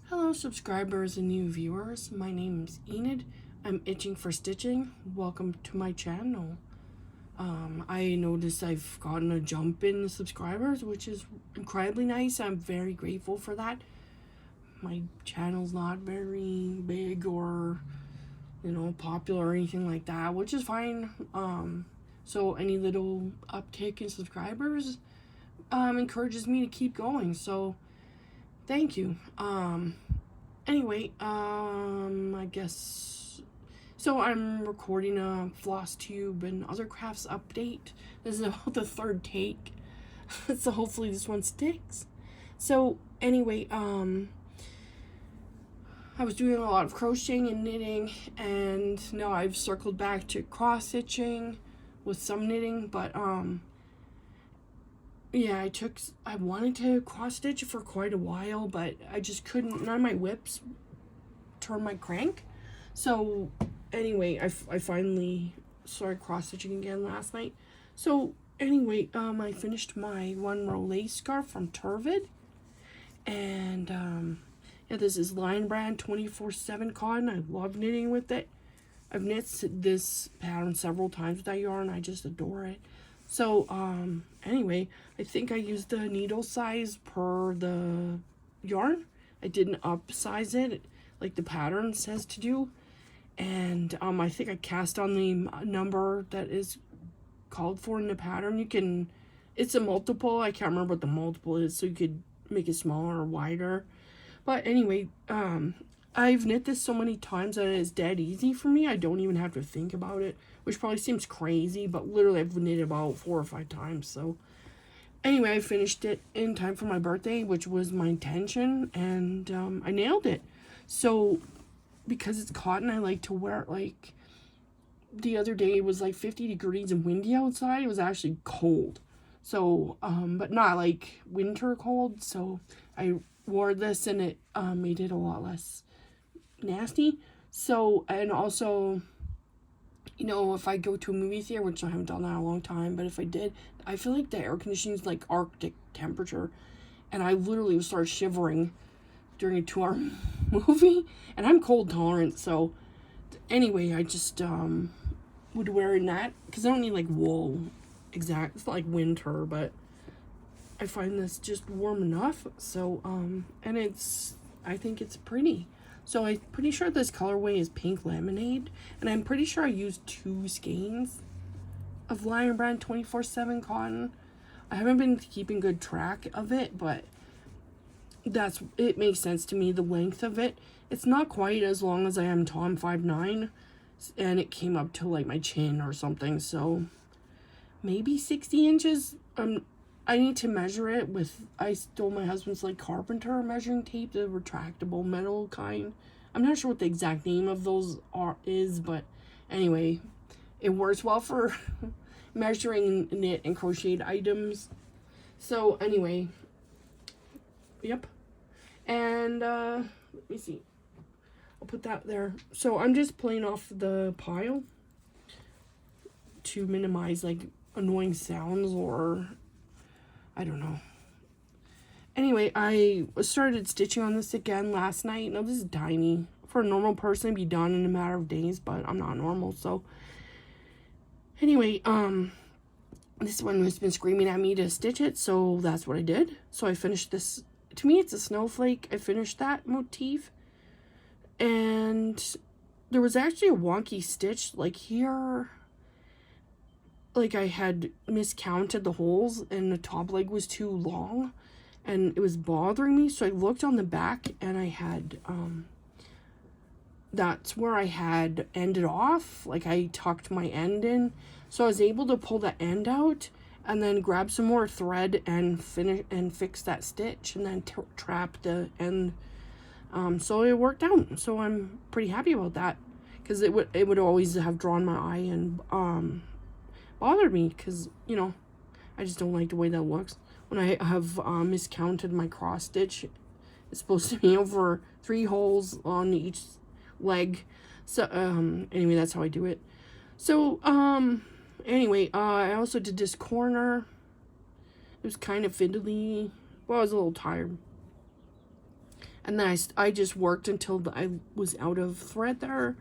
Hello subscribers and new viewers, my name is Enid. I'm itching for stitching. Welcome to my channel. I noticed I've gotten a jump in subscribers, which is incredibly nice. I'm very grateful for that. My channel's not very big or, popular or anything like that, which is fine. So any little uptick in subscribers encourages me to keep going. So thank you. Anyway, I guess, so I'm recording a Flosstube and other crafts update. This is about the third take, so hopefully this one sticks. So anyway, I was doing a lot of crocheting and knitting, and now I've circled back to cross stitching with some knitting, but yeah, I wanted to cross stitch for quite a while, but I just couldn't. None of my whips turn my crank. So anyway, I finally started cross stitching again last night. So anyway, I finished my one row lace scarf from Turvid, and yeah, this is Lion Brand 24/7 cotton. I love knitting with it. I've knit this pattern several times with that yarn. I just adore it. So, anyway, I think I used the needle size per the yarn. I didn't upsize it like the pattern says to do. And, I think I cast on the number that is called for in the pattern. It's a multiple. I can't remember what the multiple is, so you could make it smaller or wider. But anyway, I've knit this so many times that it's dead easy for me. I don't even have to think about it, which probably seems crazy, but literally I've knit about 4 or 5 times. So anyway, I finished it in time for my birthday, which was my intention, and I nailed it. So because it's cotton, I like to wear it. Like the other day, it was like 50 degrees and windy outside. It was actually cold. So, but not like winter cold. So I wore this, and it made it a lot less nasty. So, and also, if I go to a movie theater, which I haven't done that in a long time, but if I did, I feel like the air conditioning is like Arctic temperature, and I literally would start shivering during a 2-hour movie, and I'm cold tolerant. So anyway, I just would wear it in that, because I don't need like wool. It's not like winter, but I find this just warm enough. So and I think it's pretty. So I'm pretty sure this colorway is Pink Lemonade, and I'm pretty sure I used 2 skeins of Lion Brand 24/7 cotton. I haven't been keeping good track of it, but it makes sense to me, the length of it. It's not quite as long as I am tall. I'm 5'9", and it came up to like my chin or something, so maybe 60 inches. I need to measure it I stole my husband's like carpenter measuring tape, the retractable metal kind. I'm not sure what the exact name of those is, but anyway, it works well for measuring knit and crocheted items. So anyway, yep. And let me see. I'll put that there. So I'm just playing off the pile to minimize like annoying sounds, or I don't know. Anyway, I started stitching on this again last night. Now, this is tiny. For a normal person, it'd be done in a matter of days, but I'm not normal, so. Anyway, this one has been screaming at me to stitch it, so that's what I did. So I finished this. To me, it's a snowflake. I finished that motif. And there was actually a wonky stitch, like here. Like I had miscounted the holes, and the top leg was too long, and it was bothering me. So I looked on the back, and I had that's where I had ended off. Like I tucked my end in, so I was able to pull the end out and then grab some more thread and fix that stitch, and then trap the end. So it worked out. So I'm pretty happy about that, because it would always have drawn my eye and bothered me, because I just don't like the way that looks when I have miscounted my cross stitch. It's supposed to be over 3 holes on each leg. So anyway, that's how I do it. So anyway, I also did this corner. It was kind of fiddly. Well, I was a little tired. And then I just worked until I was out of thread there.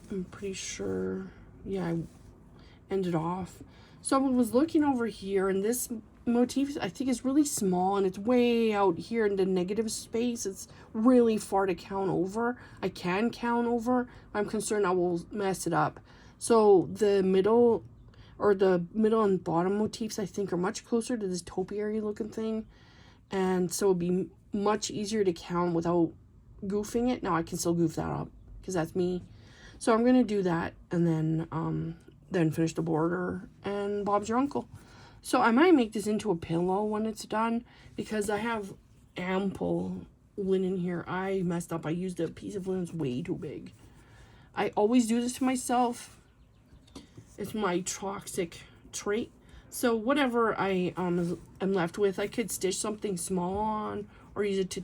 I'm pretty sure, yeah, I ended off. So I was looking over here, and this motif I think is really small, and it's way out here in the negative space. It's really far to count over. I can count over. I'm concerned I will mess it up. So the middle and bottom motifs I think are much closer to this topiary looking thing, and so it'll be much easier to count without goofing it. Now I can still goof that up because that's me. So I'm gonna do that, and then finish the border, and Bob's your uncle. So I might make this into a pillow when it's done, because I have ample linen here. I messed up. I used a piece of linen that's way too big. I always do this to myself. It's my toxic trait. So whatever I am left with, I could stitch something small on, or use it to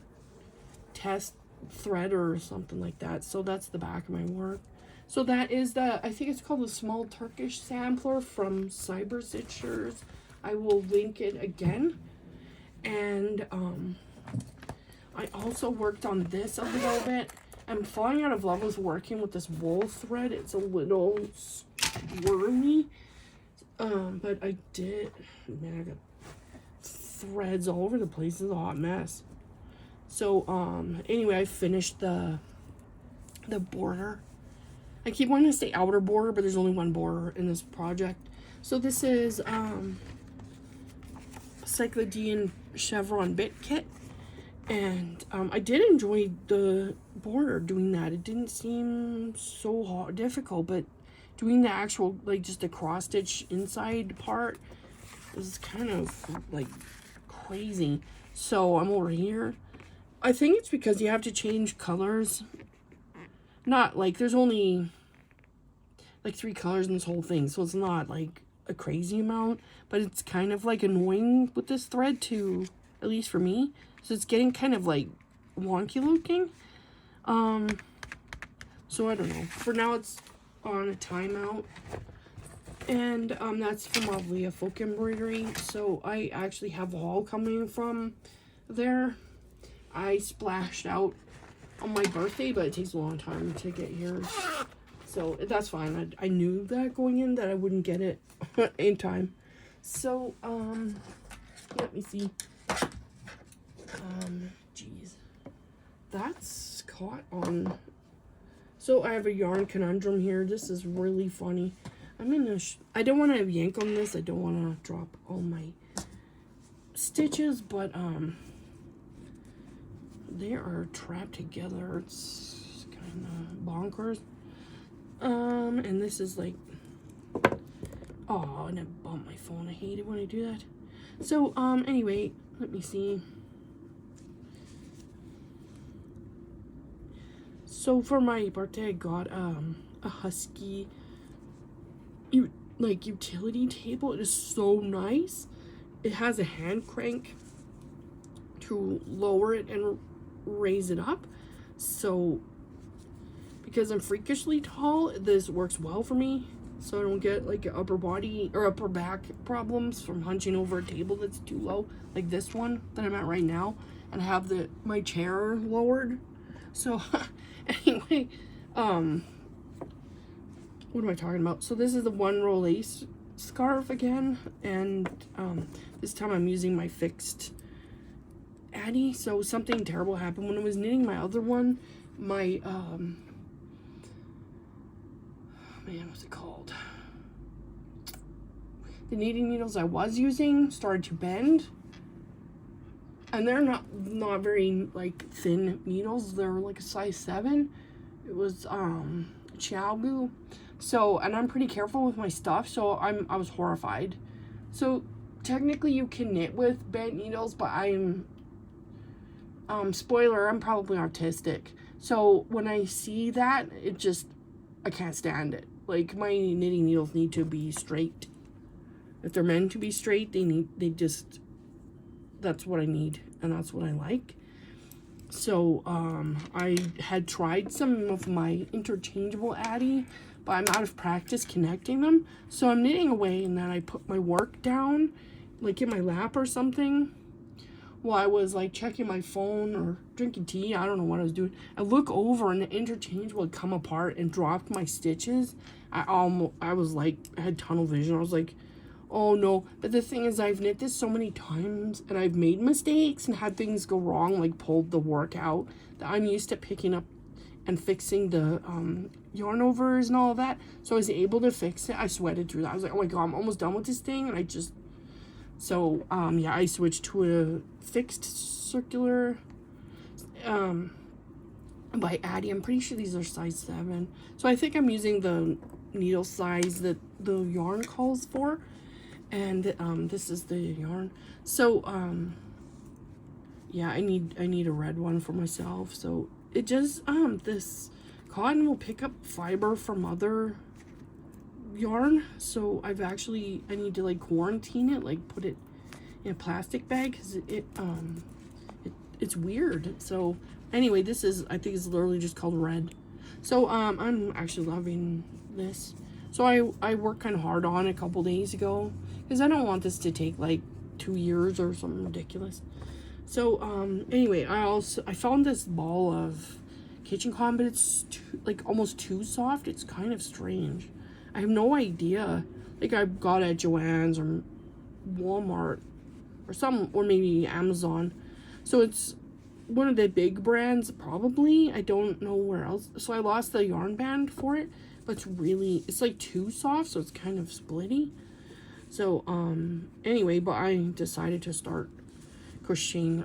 test thread or something like that. So that's the back of my work. So that is I think it's called the Small Turkish Sampler from Cyber Stitchers. I will link it again. And I also worked on this a little bit. I'm falling out of love with working with this wool thread. It's a little squirmy. But I did, man, I got threads all over the place. It's a hot mess. So, anyway, I finished the border. I keep wanting to say outer border, but there's only one border in this project. So this is Cyclodean Chevron Bit Kit. And I did enjoy the border doing that. It didn't seem so hard, difficult, but doing the actual, like, just the cross stitch inside part is kind of like crazy. So I'm over here. I think it's because you have to change colors. Not like, there's only like 3 colors in this whole thing, so it's not like a crazy amount, but it's kind of like annoying with this thread too, at least for me. So it's getting kind of like wonky looking. So I don't know. For now it's on a timeout. And that's from Leah Folk Embroidery. So I actually have a haul coming from there. I splashed out on my birthday, but it takes a long time to get here. So that's fine. I knew that going in, that I wouldn't get it in time. So, let me see. Geez. That's caught on. So I have a yarn conundrum here. This is really funny. I don't want to yank on this. I don't want to drop all my stitches, but, they are trapped together. It's kind of bonkers. And this is like, oh, and I bumped my phone. I hate it when I do that. So, anyway, let me see. So for my birthday, I got, a Husky, utility table. It is so nice. It has a hand crank to lower it and raise it up. So because I'm freakishly tall, this works well for me, so I don't get like upper body or upper back problems from hunching over a table that's too low, like this one that I'm at right now, and I have my chair lowered. So anyway, what am I talking about? So this is the one row lace scarf again, and this time I'm using my fixed Addie. So something terrible happened when I was knitting my other one. My man, what's it called? The knitting needles I was using started to bend, and they're not very like thin needles. They're like a size 7. It was Chiaobu. So, and I'm pretty careful with my stuff, so I was horrified. So technically you can knit with bent needles, but I'm spoiler, I'm probably autistic. So when I see that, I can't stand it. Like, my knitting needles need to be straight. If they're meant to be straight, that's what I need, and that's what I like. So, I had tried some of my interchangeable Addie, but I'm out of practice connecting them. So I'm knitting away, and then I put my work down, like in my lap or something, while I was like checking my phone or drinking tea. I don't know what I was doing. I look over and the interchange would come apart and dropped my stitches. I was like, I had tunnel vision. I was like, oh no. But the thing is, I've knit this so many times and I've made mistakes and had things go wrong, like pulled the work out, that I'm used to picking up and fixing the yarn overs and all of that. So I was able to fix it. I sweated through that. I was like, oh my god, I'm almost done with this thing. And I just, so yeah, I switched to a fixed circular by Addie. I'm pretty sure these are size 7. So I think I'm using the needle size that the yarn calls for. And this is the yarn. So yeah, I need a red one for myself. So it just this cotton will pick up fiber from other yarn. So I need to like quarantine it, like put it in a plastic bag, because it's weird. So anyway, this is, I think it's literally just called red. So I'm actually loving this. So I worked kind of hard on it a couple days ago, because I don't want this to take like 2 years or something ridiculous. So anyway, I found this ball of kitchen cotton, but it's like almost too soft. It's kind of strange. I have no idea. Like I got it at Joann's or Walmart or maybe Amazon. So it's one of the big brands probably. I don't know where else. So I lost the yarn band for it, but it's like too soft, so it's kind of splitty. So anyway, but I decided to start crocheting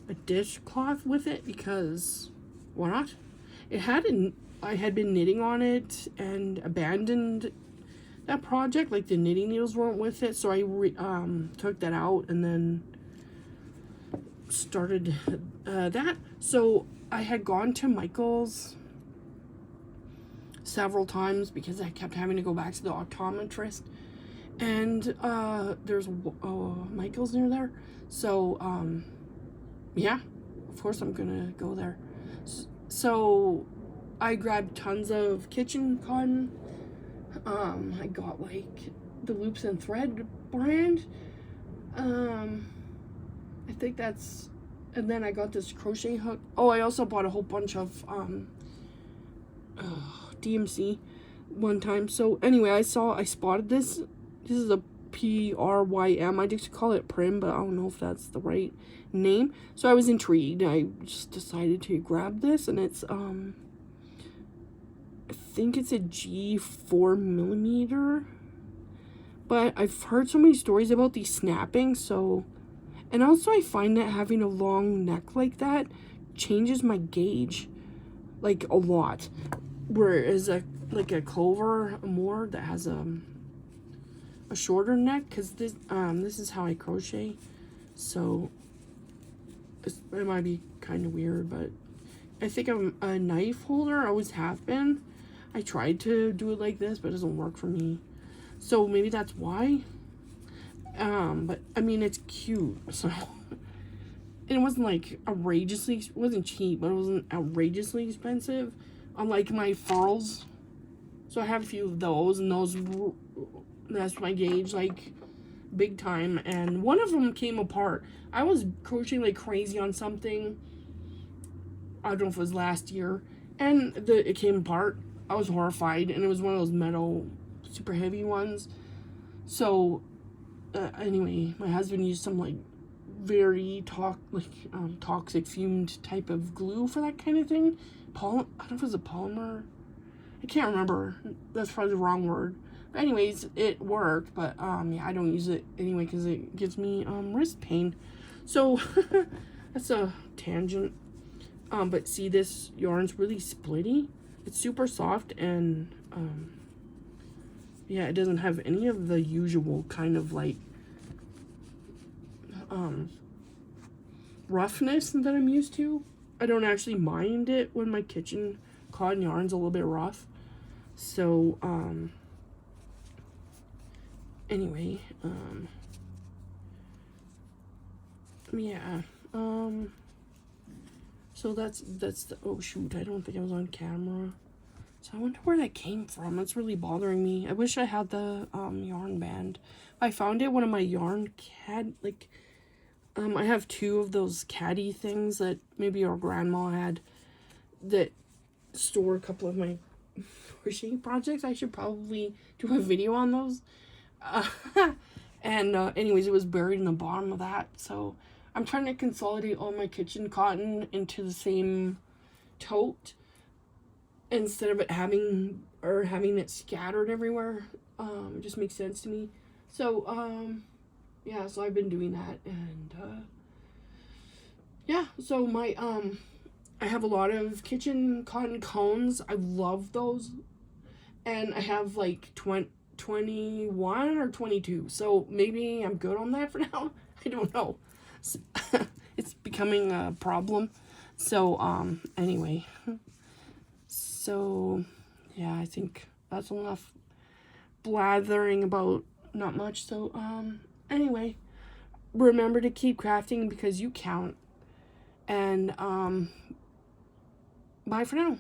a dishcloth with it, because why not? I had been knitting on it and abandoned that project. Like the knitting needles weren't with it, so I took that out and then started that. So I had gone to Michael's several times because I kept having to go back to the optometrist, and there's Michael's near there. So yeah, of course I'm gonna go there. So I grabbed tons of kitchen cotton. I got like the Loops and Thread brand. I think that's, and then I got this crochet hook. Oh, I also bought a whole bunch of DMC one time. So anyway, I spotted this. This is a PRYM. I just call it Prim, but I don't know if that's the right name. So I was intrigued. I just decided to grab this, and it's I think it's a G4 millimeter. But I've heard so many stories about these snapping, so, and also I find that having a long neck like that changes my gauge like a lot. Whereas like a clover more that has a shorter neck, because this is how I crochet, so it might be kind of weird, but I think I'm a knife holder. I always have been. I tried to do it like this, but it doesn't work for me. So maybe that's why. But I mean, it's cute. So, and it wasn't like outrageously, it wasn't cheap, but it wasn't outrageously expensive. Unlike my furls. So I have a few of those, and that's my gauge, like big time. And one of them came apart. I was crocheting like crazy on something. I don't know if it was last year, and it came apart. I was horrified, and it was one of those metal, super heavy ones. So anyway, my husband used some like very toxic fumed type of glue for that kind of thing. I don't know if it was a polymer. I can't remember. That's probably the wrong word. But anyways, it worked. But yeah, I don't use it anyway because it gives me wrist pain. So that's a tangent. But see, this yarn's really splitty. It's super soft, and yeah, it doesn't have any of the usual kind of like roughness that I'm used to. I don't actually mind it when my kitchen cotton yarn's a little bit rough. So anyway, yeah, so that's the, oh shoot, I don't think I was on camera. So I wonder where that came from. That's really bothering me. I wish I had the yarn band. I found it. One of my yarn had like I have 2 of those caddy things that maybe our grandma had that store a couple of my crochet projects. I should probably do a video on those. And anyways, it was buried in the bottom of that. So I'm trying to consolidate all my kitchen cotton into the same tote instead of it having it scattered everywhere. It just makes sense to me. So yeah, so I've been doing that, and yeah, so my I have a lot of kitchen cotton cones. I love those, and I have like 21 or 22, so maybe I'm good on that for now. I don't know. It's becoming a problem. So anyway, so yeah, I think that's enough blathering about not much. So anyway, remember to keep crafting because you count, and bye for now.